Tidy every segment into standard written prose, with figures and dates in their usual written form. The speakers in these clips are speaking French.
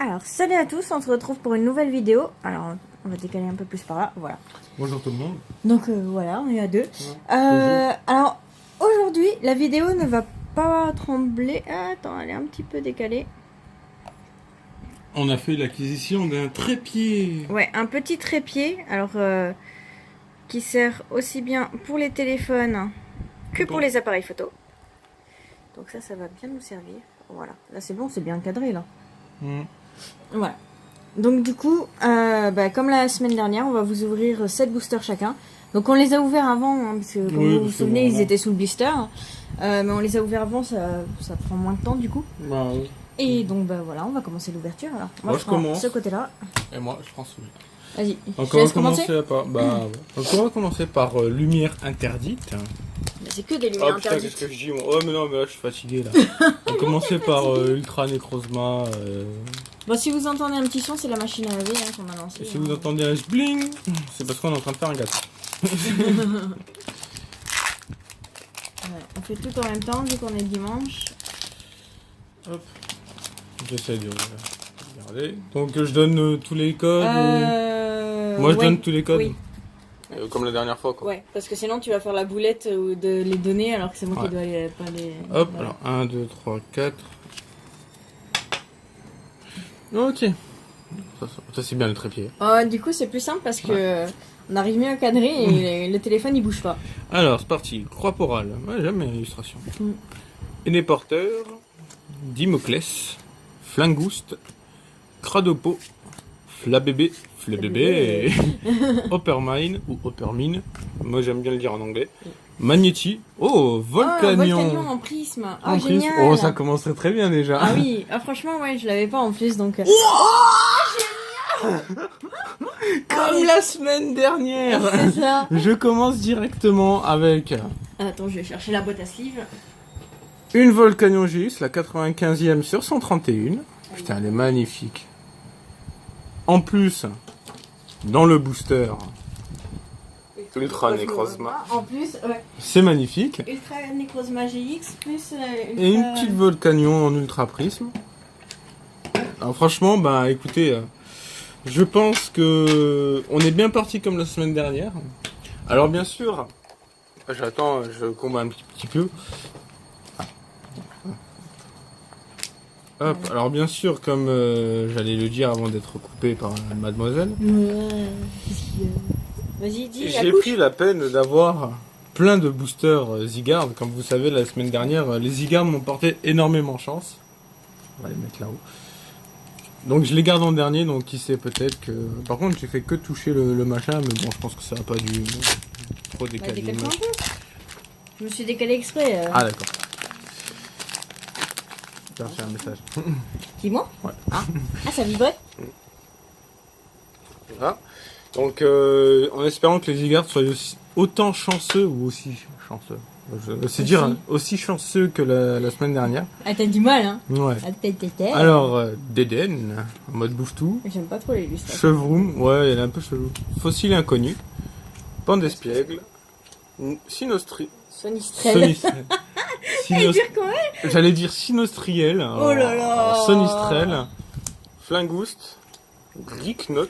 Alors, salut à tous, on se retrouve pour une nouvelle vidéo. Alors, on va décaler un peu plus par là, voilà. Bonjour tout le monde. Donc voilà, on est à deux. Ouais, alors, aujourd'hui, la vidéo ne va pas trembler. Attends, elle est un petit peu décalée. On a fait l'acquisition d'un trépied. Ouais, un petit trépied, alors qui sert aussi bien pour les téléphones que pour les appareils photo. Donc ça va bien nous servir. Voilà, là c'est bon, c'est bien cadré là. Voilà. Donc du coup, comme la semaine dernière, on va vous ouvrir 7 boosters chacun. Donc on les a ouverts avant, hein, parce que comme vous vous souvenez, ils étaient sous le blister. Mais on les a ouverts avant, ça prend moins de temps du coup. Bah oui. Et donc voilà, on va commencer l'ouverture. Alors moi je commence. ce côté-là. Et moi je prends celui-là. Vas-y. Donc on va commencer par lumière interdite. Mais c'est que des lumières interdites. Qu'est-ce que je dis moi? Oh mais non, mais là je suis fatigué là. On va commencer par Ultra Necrozma. Bon, si vous entendez un petit son, c'est la machine à laver qu'on a lancée. Et si vous entendez un bling, c'est parce qu'on est en train de faire un gâteau. Ouais, on fait tout en même temps, vu qu'on est dimanche. Hop. J'essaie de regarder. Donc je donne tous les codes. Moi je donne tous les codes. Oui. Comme la dernière fois quoi. Ouais, parce que sinon tu vas faire la boulette de les donner alors que c'est moi qui dois pas les... Hop, voilà. Alors 1, 2, 3, 4. Ok. Ça c'est bien le trépied. Du coup c'est plus simple parce que on arrive mieux à cadrer et le téléphone il bouge pas. Alors c'est parti. Croix porale. Ouais, j'aime bien l'illustration. Aîné porteur. Dimoclès. Flingouste. Cradopo. Flabébé. Flabébé. Oppermine ou Oppermine. Moi j'aime bien le dire en anglais. Magnéti. Oh, Volcanion. Volcanion en prisme. En Génial. prisme. Oh, ça commencerait très bien déjà. Ah oui, franchement ouais, je l'avais pas en plus donc... Comme la semaine dernière. C'est ça. Je commence directement avec Attends, je vais chercher la boîte à sleeve. une Volcanion GX, la 95e sur 131. Putain, elle est magnifique. En plus, dans le booster, Ultra Necrozma. En plus, ouais. C'est magnifique. Ultra Necrozma GX plus Ultra... Et une petite Volcanion en Ultra Prisme. Alors franchement, bah écoutez, je pense que on est bien parti comme la semaine dernière. Alors bien sûr, j'attends, je combat un petit peu. Hop, alors bien sûr, comme j'allais le dire avant d'être coupé par mademoiselle, Vas-y, dis, j'ai pris la peine d'avoir plein de boosters Zygarde. Comme vous savez, la semaine dernière, les Zygarde m'ont porté énormément chance. On va les mettre là-haut. Donc je les garde en dernier, donc qui sait peut-être que... Par contre, j'ai fait que toucher le machin, mais bon, je pense que ça n'a pas dû trop décaler. Décale-toi un peu. Je me suis décalé exprès. Ah d'accord. J'ai reçu un message. Dis-moi. Ouais. Ah, ça vibrait. Voilà. Donc en espérant que les Zygarde soient autant chanceux ou aussi chanceux. C'est dire hein, aussi chanceux que la semaine dernière. Ah, t'as du mal, hein. Ouais. Ah, Alors, Deden, en mode bouffe-tout. j'aime pas trop les lustres. Chevroom, ouais, elle est un peu chelou. Fossile inconnu. Pandespiègle. Sinostri. Sonistrel. J'allais dire Sinostriel. Oh là là. Sonistrel. Flingouste. Gricknote.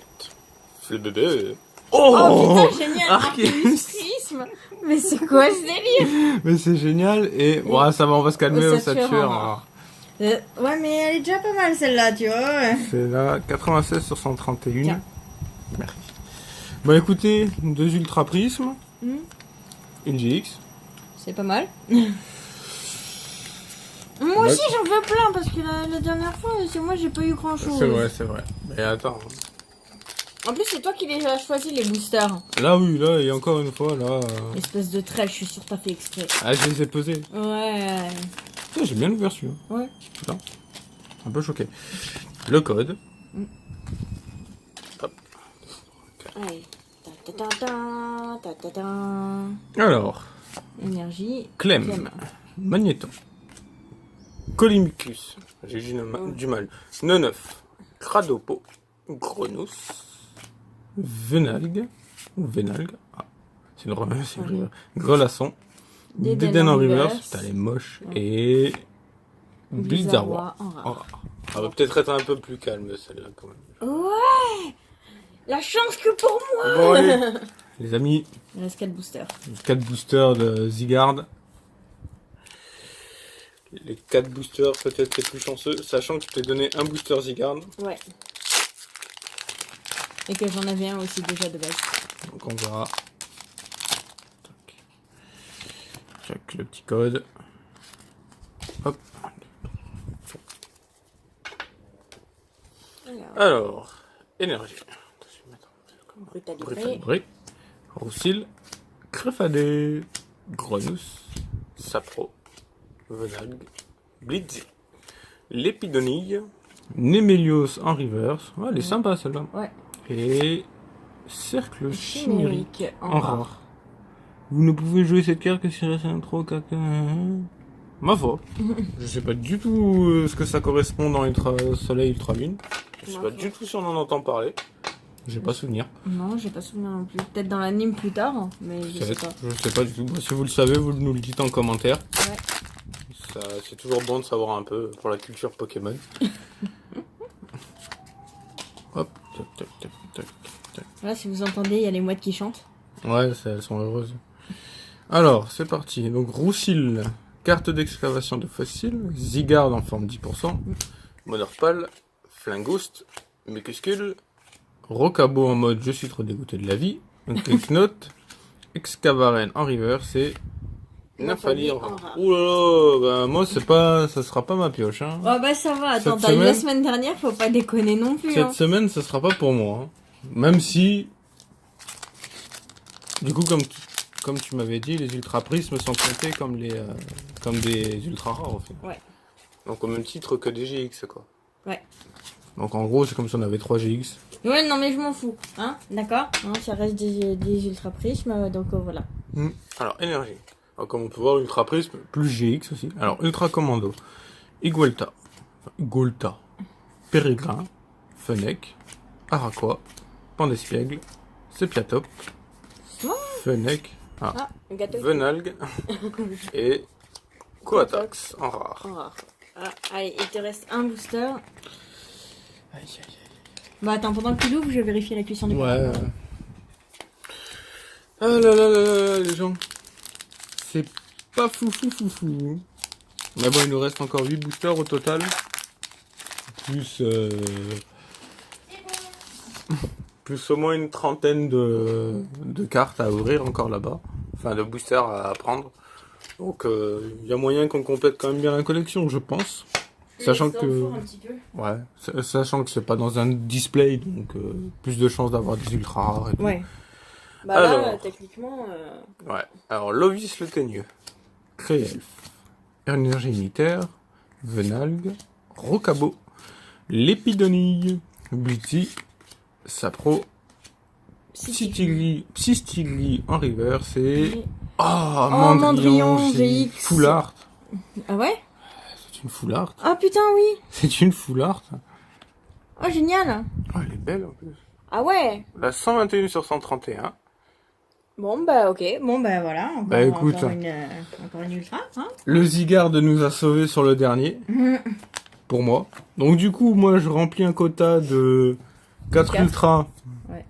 Flebébé. Oh, putain, génial. Arceus. Mais c'est quoi ce délire? Mais c'est génial. Et ouais, ça va, on va se calmer au Saturn. Ouais, mais elle est déjà pas mal celle-là, tu vois. C'est là, 96 sur 131. Tiens. Merci. Bon, écoutez, 2 Ultra Prismes. Une GX. C'est pas mal. Moi aussi j'en veux plein parce que la dernière fois, c'est moi j'ai pas eu grand chose. C'est vrai. Mais attends. En plus, c'est toi qui les as choisis, les boosters. Là, oui, là, et encore une fois, là. Espèce de trail, je suis sûre que t'as fait exprès. Ah, je les ai pesés. Ouais. Putain, j'ai bien ouvert celui-là. Ouais. Putain. Un peu choqué. Le code. Hop. Allez. Ta-ta-ta-ta. Alors. Énergie. Clem. Magnéton. Colimicus. J'ai du mal. Neneuf. Cradopo. Grenous. Venalgue. Ou Venalgue. Ah, c'est une Grelasson. Déden en reverse. Putain, elle est moche. Et. Blizzarrois. Elle va peut-être être un peu plus calme celle-là quand même. Ouais. La chance que pour moi. Bon allez, les amis, Il reste 4 boosters. 4 boosters de Zygarde. Les 4 boosters peut-être les plus chanceux, sachant que je t'ai donné un booster Zygarde. Ouais. Et que j'en avais un aussi déjà de base. Donc on verra. Check le petit code. Hop. Alors, énergie. Brutalibré, Roussil, Crefadé, Grenousse, Sapro, Venag, Blitzy, Lépidonille, Némélios en reverse. Ouais, elle est sympa celle-là. Ouais. Et Cercle Chimérique en rare. Vous ne pouvez jouer cette carte que si reste un trop caca. Ma foi. Je sais pas du tout ce que ça correspond dans Ultra Soleil, Ultra Lune. Je sais pas du tout si on en entend parler. J'ai pas souvenir. Non, j'ai pas souvenir non plus. Peut-être dans l'anime plus tard, mais je sais pas. Je sais pas du tout. Si vous le savez, vous nous le dites en commentaire. Ouais. C'est toujours bon de savoir un peu pour la culture Pokémon. Hop, tac, tac, tac, tac, tac. Là, si vous entendez, il y a les mouettes qui chantent. Ouais, elles sont heureuses. Alors, c'est parti. Donc, Roussil, carte d'excavation de fossiles, Zygarde en forme 10%, Monorpal, Flingouste, Mécuscule, Rocabo en mode je suis trop dégoûté de la vie, Clicknote, Excavaren en reverse et Nymphalie en rare. Ouh là là, bah moi ça sera pas ma pioche. Hein. Oh bah ça va, attends, t'as eu la semaine dernière, faut pas déconner non plus. Cette semaine, ça sera pas pour moi. Hein. Même si, du coup, comme tu m'avais dit, les ultra prismes sont comptés comme des ultra rares au final. Ouais. Donc au même titre que des GX quoi. Ouais. Donc en gros, c'est comme si on avait 3 GX. Ouais, non mais je m'en fous, hein, d'accord, hein, ça reste des ultra prismes, donc voilà. Alors énergie. Alors, comme on peut voir, ultra prisme plus GX aussi. Alors ultra commando, Igualta, Pérégrin, Fennec, Araquois, Pandespiègle, Sepiatop, Fennec, Venalgue et Coatax en rare. Ah, allez, il te reste un booster. Bah attends, pendant que tu l'ouvres, je vérifie la cuisson du Ouais. Ah là là là là, les gens. C'est pas fou. Mais bon, il nous reste encore 8 boosters au total. Plus plus au moins une trentaine de cartes à ouvrir encore là-bas. Enfin, de boosters à prendre. Donc, il y a moyen qu'on complète quand même bien la collection, je pense. Sachant que, ouais, sachant que c'est pas dans un display, donc plus de chances d'avoir des ultra rares. Et tout. Ouais. Bah alors, là, techniquement. Ouais. Alors, Lovis le Teigneux, Créelf, Énergie Unitaire, Venalgue, Rocabo, Lépidonille, Blitzy, Sapro, Psystigli en reverse et. Oh, Mandrillon GX Full Art. Ah ouais? C'est une full art. Ah putain, oui! C'est une full art. Oh, génial! Oh, elle est belle en plus. Ah ouais! La 121 sur 131. Bon, bah ok. Bon, bah voilà. Bah écoute. Encore une ultra, hein? Le Zygarde nous a sauvés sur le dernier. Pour moi. Donc du coup, moi je remplis un quota de 4 ultras. Ouais.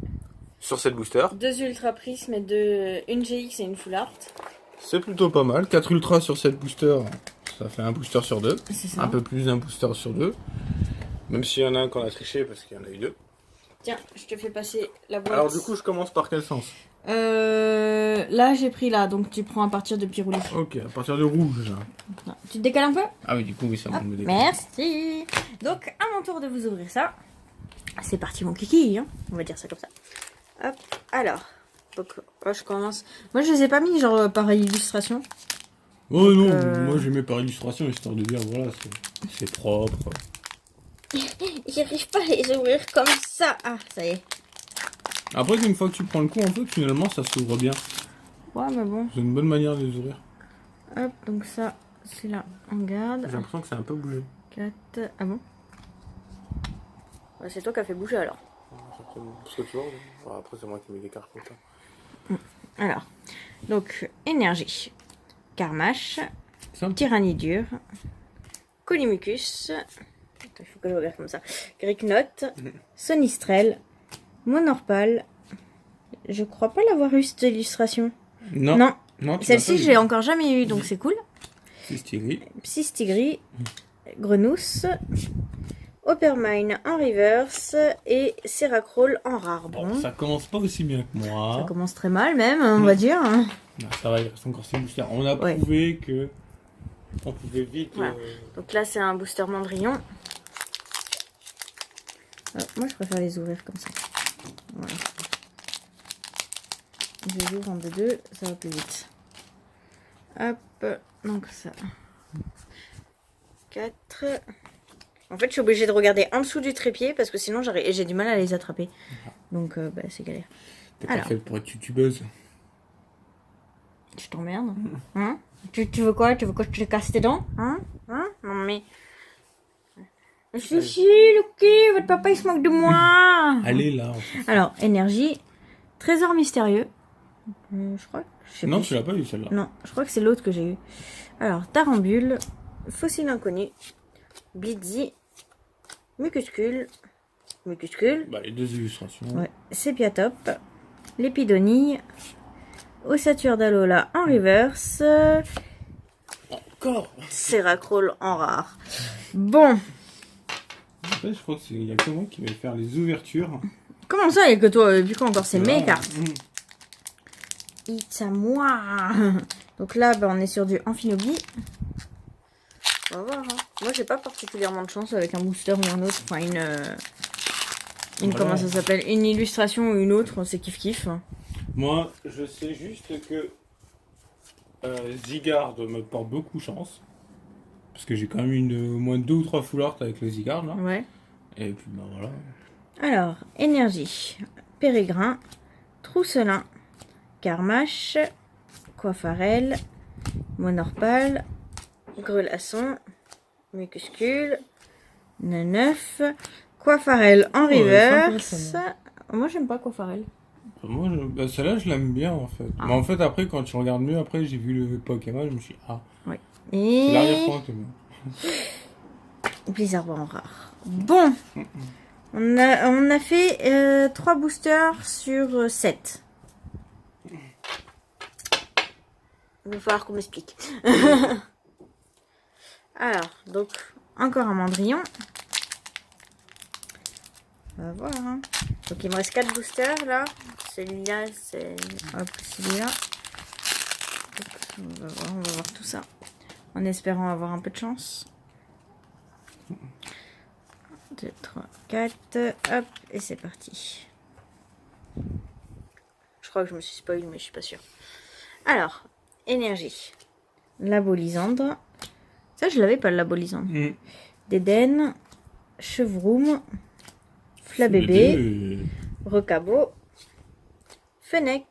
Sur cette booster. 2 ultra prismes et une GX et une full art. C'est plutôt pas mal. 4 ultras sur cette booster. Ça fait un booster sur 2. Un peu plus d'un booster sur 2. Même s'il y en a un qu'on a triché parce qu'il y en a eu 2. Tiens, je te fais passer la boîte. Alors du coup, je commence par quel sens? Là, j'ai pris là, donc tu prends à partir de Pyrouli. Ok, à partir de rouge. Non. Tu te décales un peu? Ah oui, du coup, oui, ça me décale. Merci. Donc, à mon tour de vous ouvrir ça. C'est parti, mon kiki, hein, on va dire ça comme ça. Hop, alors. Donc, là, je commence. Moi, je les ai pas mis genre par illustration. Oh non, moi j'ai mis par illustration histoire de dire voilà, c'est propre. J'arrive pas à les ouvrir comme ça. Ah, ça y est. Après, une fois que tu prends le coup, en fait, finalement, ça s'ouvre bien. Ouais, mais bon. C'est une bonne manière de les ouvrir. Hop, donc ça, c'est là. On garde. J'ai l'impression que c'est un peu bougé. 4. Ah bon? Ouais, c'est toi qui as fait bouger alors. Parce que tu vois, après, c'est moi qui mets des cartes comme ça. Alors, donc, énergie. Carmache. Simple. Tyrannidure. Colimucus. Attends, il faut que je regarde comme ça. Greek Note, Sonistrel, Monorpal. Je crois pas l'avoir eu cette illustration. Non. Non. Non, tu l'as Celle-ci, pas je eu. l'ai encore jamais eu, donc c'est cool. Fistigris. Psystigris, Grenousse, Oppermine en reverse et Seracroll en rare. Bon, Bon, ça commence pas aussi bien que moi. ça commence très mal même, on va dire. Non, ça va, il reste encore 6 boosters. On a Ouais. prouvé que on pouvait vite. Voilà. Donc là, c'est un booster Mandrillon. Moi, je préfère les ouvrir comme ça. Voilà. Je les ouvre en deux, ça va plus vite. Hop, donc ça. 4. En fait, je suis obligée de regarder en dessous du trépied parce que sinon, j'ai du mal à les attraper. Donc, bah, c'est galère. T'es pas Alors. faite pour être youtubeuse. Je t'emmerde. Hein, tu veux quoi? Tu veux que je te casse tes dents? Hein? Non, mais... Si, ok, votre papa, il se moque de moi. Allez là. Enfin. Alors, énergie, trésor mystérieux. Je crois que... je sais Non, plus. tu l'as pas eu celle-là. Non, je crois que c'est l'autre que j'ai eu. Alors, Tarambule, Fossile Inconnu, Blitzy, Mucuscule, Bah, les deux illustrations. ouais, Sépiatop, Lépidonille, Ossature d'Alola en reverse, Encore. Seracroll en rare. Bon, En fait, je crois qu'il y a que moi qui vais faire les ouvertures. comment ça, et que toi, vu qu'encore c'est mes Voilà. cartes. It's à moi. Donc là, bah, on est sur du Amphinobi. On va voir. Hein. Moi, j'ai pas particulièrement de chance avec un booster ou un autre. Enfin, une Voilà. comment ça s'appelle? Une illustration ou une autre, c'est kiff-kiff. Moi, je sais juste que Zygarde me porte beaucoup chance. Parce que j'ai quand même au moins 2 ou 3 full art avec le Zygarde là. Ouais. Et puis bah voilà. Alors, énergie. Pérégrin, Trousselin, Carmache, Coiffarel, Monorpal, Grelasson, Mucuscule, Neuf, Coiffarel en Ouais, reverse. sympa, Moi, j'aime pas Coiffarel. Moi, bah, celle-là, je l'aime bien en fait. Ah. Mais en fait, après, quand tu regardes mieux, après, j'ai vu le Pokémon, je me suis dit, ah, c'est Et l'arrière-plan que bien. Blizzard en rare. Bon, on a fait 3 boosters sur 7. Il va falloir qu'on m'explique. Alors, donc, encore un Mandrillon. On va voir. Hein. Donc, il me reste 4 boosters là. Celui-là, c'est. Hop, celui-là. On va voir tout ça. En espérant avoir un peu de chance. 1, 2, 3, 4. Hop, et c'est parti. Je crois que je me suis spoil, mais je suis pas sûre. Alors, énergie. Labolisandre. Ça, je l'avais pas, le Labolisandre. Dédenne. Chevroum. Flabébé. Recabo. Fennec.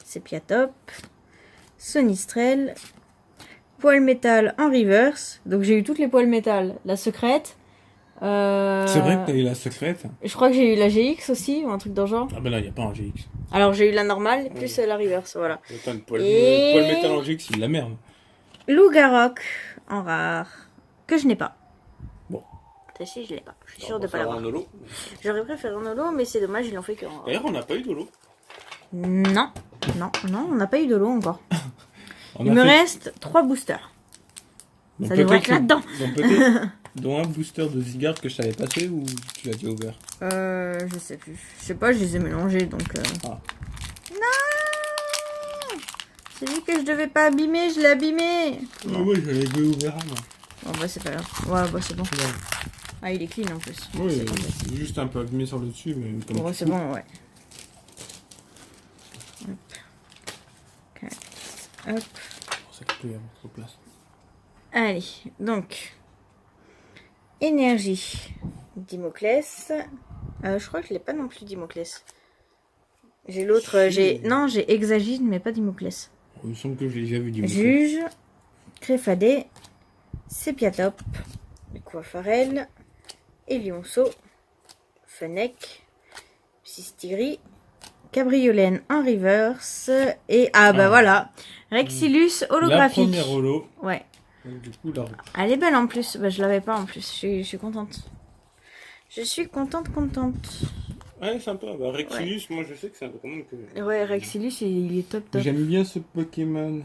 Sépiatop. Sonistrel. Poil métal en reverse. Donc j'ai eu toutes les poils métal. La secrète. C'est vrai que t'as eu la secrète. Je crois que j'ai eu la GX aussi, ou un truc dans le genre. Ah ben là, il n'y a pas un GX. Alors j'ai eu la normale, plus la reverse, voilà. Attends, le poil, Et- le poil métal en GX, c'est de la merde. Loup-Garok en rare. Que je n'ai pas. Bon. Celle-ci, je l'ai pas. Je suis On sûre va de pas faire l'avoir. un holo. J'aurais préféré un holo, mais c'est dommage, ils l'ont fait que en rare. D'ailleurs, on n'a pas eu d'holo. Non, on n'a pas eu de lot encore. On Il a me fait- reste 3 boosters. Donc ça devrait peut-être être là-dedans. Donc peut-être, dont un booster de Zygarde que je t'avais passé ou tu l'as déjà ouvert. Je sais plus. Je sais pas, je les ai mélangés donc. Ah. Non, celui que je devais pas abîmer, je l'ai abîmé. Ah ouais, j'avais déjà ouvert un. Bon bah c'est pas grave. Ouais bah c'est bon. Ouais. Ah il est clean en plus. Oui, C'est bon. juste un peu abîmé sur le dessus, mais comme Bon, tu c'est coupes. bon, ouais. Hop. 4. Hop. C'est ça qu'il peut y avoir trop de place. Allez, donc. Énergie. Dimoclès. Je crois que je l'ai pas non plus Dimoclès. J'ai l'autre. Si. Non, j'ai Hexagine, mais pas Dimoclès. Il me semble que je l'ai déjà vu du Juge. Créfadé. Sépiatop. Coiffarel. Elionceau. Fennec. Psystigris. Cabriolène en reverse. Et bah Ah. voilà. Rexilus La holographique. première holo. Ouais. Donc, du coup, là. Elle est belle en plus. Bah, je l'avais pas en plus. Je suis contente. Je suis contente. Ouais, sympa. Bah, Rexilus, moi je sais que c'est un Pokémon que. Ouais, Rexilus, il est top. J'aime bien ce Pokémon.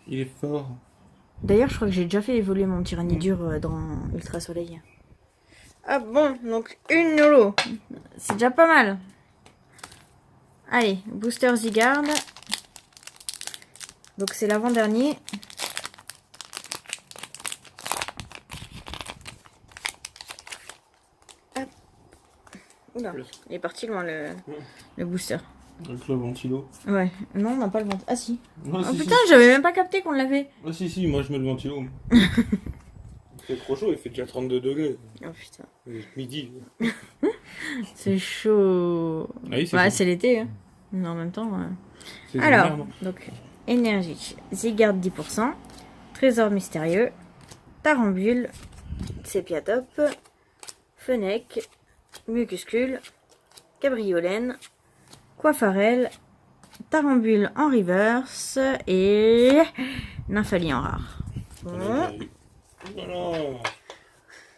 Il est fort. D'ailleurs, je crois que j'ai déjà fait évoluer mon Tyranidur dans Ultra Soleil. Ah bon, donc une Nolo. C'est déjà pas mal. Allez, Booster Zygarde. Donc c'est l'avant-dernier. Hop. Oula, il est parti loin le booster. Avec le ventilo. Ouais, non, on n'a pas le ventilo. Ah si. Ah, Oh si, putain, j'avais même pas capté qu'on l'avait. Ah si, moi je mets le ventilo. Il fait trop chaud, il fait déjà 32 degrés. Oh putain. Midi. C'est chaud. Ah oui, c'est bah, chaud. c'est l'été. Hein. Mais en même temps. C'est Alors, merde. donc, énergie. Zygarde 10%. Trésor mystérieux. Tarambule. Sépiatop. Fennec. Mucuscule. Cabriolène. Coiffarel. Tarambule en reverse. Et Nymphalie en rare. Bon. Voilà.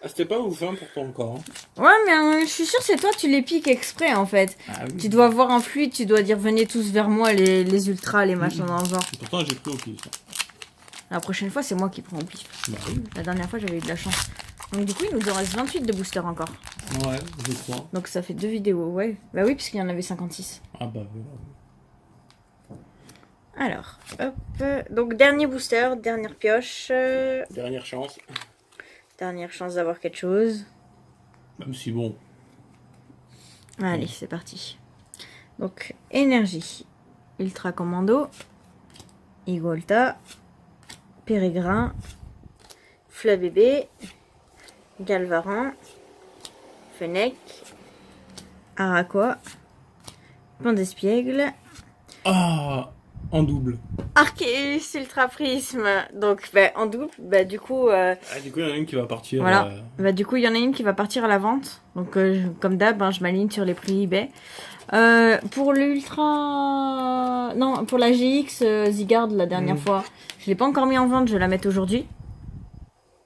Ah, c'était pas ouf hein, pourtant encore. Hein. Ouais, mais je suis sûre c'est toi, tu les piques exprès en fait. Ah, oui. Tu dois voir un fluide, tu dois dire venez tous vers moi, les ultras, les machins dans le genre. Pourtant j'ai pris au pif. La prochaine fois, c'est moi qui prends au pif. Bah oui. La dernière fois, j'avais eu de la chance. Donc, du coup, il nous en reste 28 de boosters encore. Ouais, je crois. Donc, ça fait 2 vidéos, ouais. Bah oui, puisqu'il y en avait 56. Ah bah oui. Alors, hop. Donc, dernier booster, dernière pioche. Dernière chance. Dernière chance d'avoir quelque chose. Même si bon. Allez, c'est parti. Donc, énergie. Ultra Commando. Igolta. Pérégrin. Flabébé. Galvaran. Fennec. Araquois. Pont d'Espiègle. Ah, en double. Arceus Ultra Prisme. Donc, bah, en double, bah, du coup... Ah, du coup, il y en a une qui va partir. Voilà. Bah, du coup, il y en a une qui va partir à la vente. Donc, comme d'hab, hein, je m'aligne sur les prix eBay. Pour l'Ultra... Non, pour la GX Zygarde, la dernière fois, je l'ai pas encore mis en vente. Je vais la mettre aujourd'hui.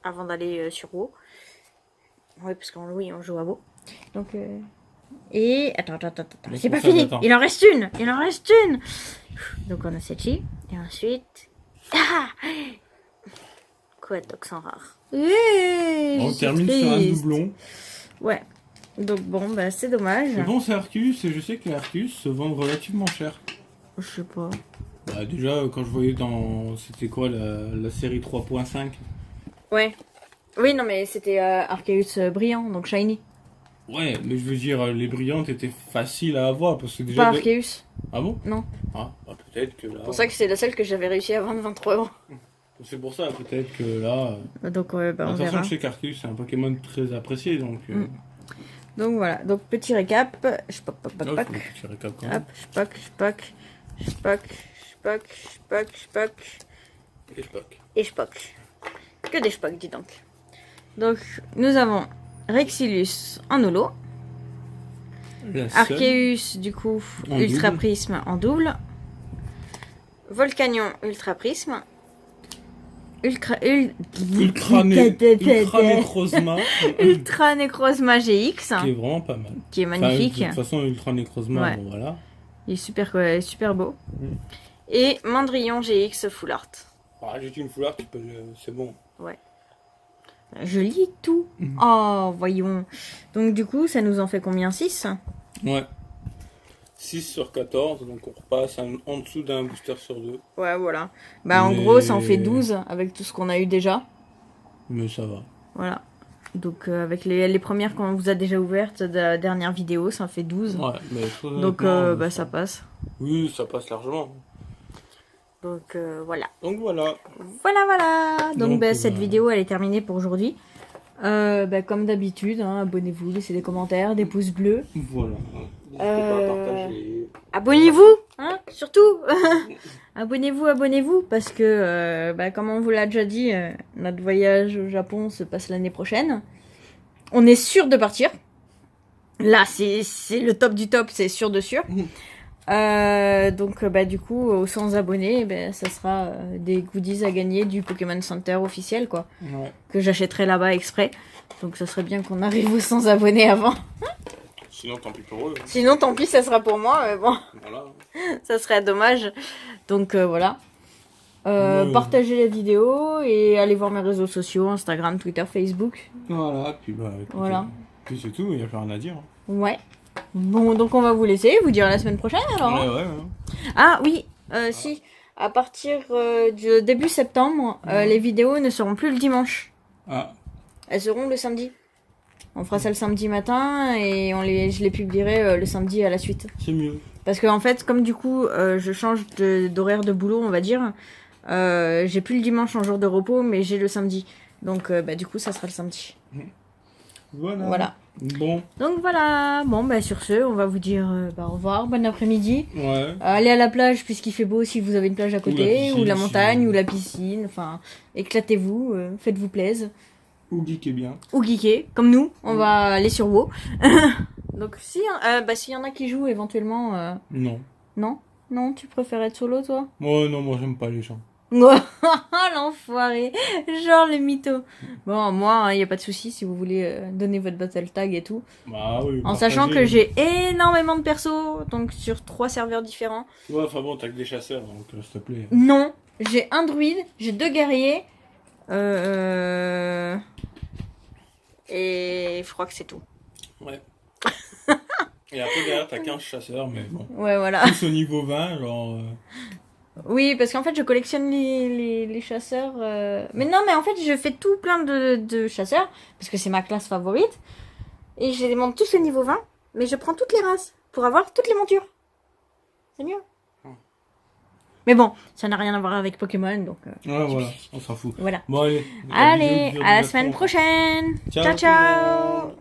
Avant d'aller sur WoW. Oui, parce qu'en Louis, on joue à WoW. Donc... Et... Attends. C'est pas fini. Il en reste une. Donc, on a celle-ci. Et ensuite... Ah Quadox en rare. On termine sur un doublon. Ouais. Donc bon, bah c'est dommage. Mais bon, c'est Arceus et je sais que les Arceus se vendent relativement cher. Je sais pas. Bah déjà, quand je voyais dans... C'était quoi, la série 3.5 ? Ouais. Oui, non, mais c'était Arceus brillant, donc shiny. Ouais, mais je veux dire, les brillantes étaient faciles à avoir parce que déjà... Pas Arceus. Ah bon ? Non. Ah, bah peut-être que là... C'est pour ça que c'est la seule que j'avais réussi à vendre 23 €. C'est pour ça, peut-être que là... Donc ouais, bah on attention, verra. je sais qu'Arceus c'est un Pokémon très apprécié, donc... Donc voilà, donc petit récap. Je poc. Oh, faut un petit récap quand même. Hop, je poc. Et je poc. Et je poc. Que des Spock, dis donc. Donc, nous avons Rexilus en holo. La seule. Arceus, du coup, En Ultra double. Prisme en double. Volcanion, Ultra Prisme. Ultra Necrozma. Ultra Necrozma GX. Qui est vraiment pas mal. Qui est magnifique. Enfin, de toute façon, Ultra Necrozma, Ouais. bon voilà. Il est super beau. Et Mandrillon GX Full Art. Ah, j'ai une foulard, c'est bon. Ouais. Je lis tout. Oh, voyons. Donc, du coup, ça nous en fait combien? 6? Ouais. 6 sur 14, donc on repasse en dessous d'un booster sur 2. Ouais, voilà. Bah, en Mais- gros, ça en fait 12 avec tout ce qu'on a eu déjà. Mais ça va. Voilà. Donc, avec les premières qu'on vous a déjà ouvertes de la dernière vidéo, ça en fait 12. Ouais, mais très Donc, honnêtement, bah, ça passe. Oui, ça passe largement. Donc, voilà. Donc voilà. Voilà. Donc, bah, cette bah, vidéo, elle est terminée pour aujourd'hui. Bah, comme d'habitude, hein, abonnez-vous, laissez des commentaires, des pouces bleus. Voilà. N'hésitez pas à partager. Abonnez-vous, hein, surtout. Abonnez-vous, parce que, bah, comme on vous l'a déjà dit, notre voyage au Japon se passe l'année prochaine. On est sûr de partir. Là, c'est le top du top, c'est sûr de sûr. Donc bah du coup aux 100 abonnés, bah, ça sera des goodies à gagner du Pokémon Center officiel quoi, Ouais. que j'achèterai là-bas exprès. Donc ça serait bien qu'on arrive aux 100 abonnés avant. Sinon, tant pis pour eux. Sinon tant pis, ça sera pour moi, mais bon, Voilà. ça serait dommage. Donc voilà. Ouais. Partagez la vidéo et allez voir mes réseaux sociaux, Instagram, Twitter, Facebook. Voilà, puis bah, écoutez, Voilà. puis c'est tout, il n'y a plus rien à dire. Ouais. Bon, donc on va vous laisser, vous dire à la semaine prochaine alors. Hein. Ouais. Ah oui, si, à partir du début septembre, les vidéos ne seront plus le dimanche. Ah, Elles seront le samedi. On fera ça le samedi matin et je les publierai le samedi à la suite. c'est mieux. Parce que en fait, comme du coup, je change d'horaire de boulot, on va dire, j'ai plus le dimanche en jour de repos, mais j'ai le samedi. Donc bah, du coup, ça sera le samedi. Voilà. Bon. Donc voilà, bon bah sur ce, on va vous dire au revoir, bon après-midi. Ouais. Allez à la plage puisqu'il fait beau si vous avez une plage à côté, piscine, ou la montagne, si- ou la piscine, enfin éclatez-vous, faites-vous plaisir. Ou geek est bien. Ou geeker, comme nous, on va aller sur WoW. Donc si, s'il y en a qui jouent éventuellement, Non. non, non, tu préfères être solo toi? Moi j'aime pas les gens. L'enfoiré, genre les mythos. Bon, moi, il n'y a pas de souci si vous voulez donner votre battle tag et tout. Bah oui. En sachant que j'ai énormément de persos, donc sur 3 serveurs différents. Ouais, enfin bon, t'as que des chasseurs, donc s'il te plaît. Non, j'ai un druide, j'ai 2 guerriers. Et je crois que c'est tout. Ouais. Et après derrière t'as 15 chasseurs, mais bon. Ouais, voilà. Tous au niveau 20, genre. Oui, parce qu'en fait, je collectionne les chasseurs. Mais non, mais en fait, je fais tout plein de chasseurs, parce que c'est ma classe favorite. Et je les monte tous au niveau 20, mais je prends toutes les races, pour avoir toutes les montures. C'est mieux. Mais bon, ça n'a rien à voir avec Pokémon, donc... Ouais, voilà, on s'en fout. Voilà. Bon, allez. Allez, bisous, à la bisous, semaine bisous. prochaine. Ciao, Ciao, ciao. tout le monde.